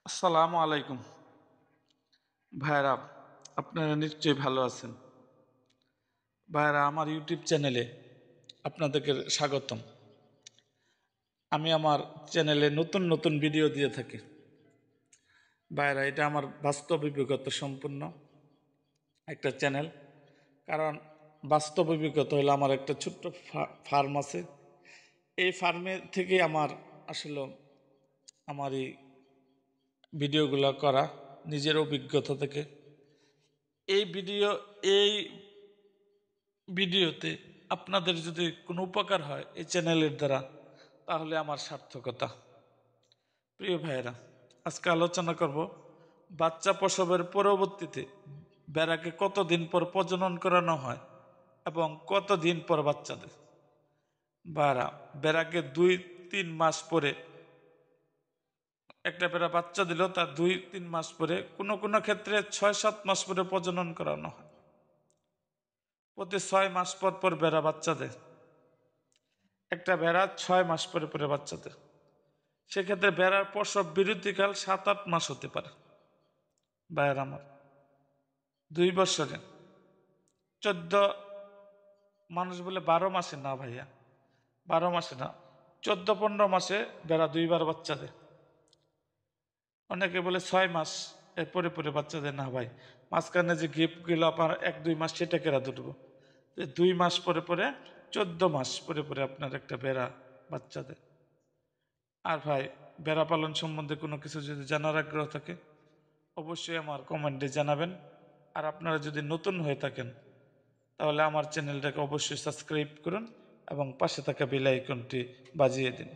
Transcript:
আসসালামু আলাইকুম ভাইরা, আপনারা নিশ্চয়ই ভালো আছেন। ভাইরা, আমার ইউটিউব চ্যানেলে আপনাদেরকে স্বাগতম। আমি আমার চ্যানেলে নতুন নতুন ভিডিও দিয়ে থাকি। ভাইরা, এটা আমার বাস্তব অভিজ্ঞতা সম্পূর্ণ একটা চ্যানেল। কারণ বাস্তব অভিজ্ঞতা হলো, আমার একটা ছোট্ট ফার্ম আছে। এই ফার্মে থেকে আমার আসলে আমার এই ভিডিওগুলো করা নিজের অভিজ্ঞতা থেকে। এই এই ভিডিওতে আপনাদের যদি কোনো উপকার হয় এই চ্যানেলের দ্বারা, তাহলে আমার সার্থকতা। প্রিয় ভাইয়েরা, আজকে আলোচনা করব বাচ্চা প্রসবের পরবর্তীতে বেড়াকে কতদিন পর প্রজনন করানো হয় এবং কতদিন পর বাচ্চা দেয়। বেড়াকে 2-3 মাস পরে একটা বেড়া বাচ্চা দিল, তার 2-3 মাস পরে, কোনো কোনো ক্ষেত্রে 6-7 মাস পরে প্রজনন করানো হয়। প্রতি 6 মাস পর পর বেড়া বাচ্চা দেয়। একটা বেড়া 6 মাস পরে পরে বাচ্চা দেয়। সেক্ষেত্রে বেড়ার প্রসব বিরতিকাল 7-8 মাস হতে পারে। ভাইয়ের আমার, 2 বছরে 14, মানুষ বলে 12 মাসে, না ভাইয়া, 12 মাসে না, 14-15 মাসে বেড়া 2বার বাচ্চা দেয়। অনেকে বলে 6 মাস এরপরে পরে বাচ্চা দেয়। না ভাই, মাঝখানে যে গিফট গেল আপনার 1-2 মাস, সেটা কেরা ধরবো? 2 মাস পরে পরে 14 মাস পরে পরে আপনার একটা বেড়া বাচ্চা দেয়। আর ভাই, বেড়া পালন সম্বন্ধে কোনো কিছু যদি জানার আগ্রহ থাকে, অবশ্যই আমার কমেন্টে জানাবেন। আর আপনারা যদি নতুন হয়ে থাকেন, তাহলে আমার চ্যানেলটাকে অবশ্যই সাবস্ক্রাইব করুন এবং পাশে থাকা বেল আইকনটি বাজিয়ে দিন।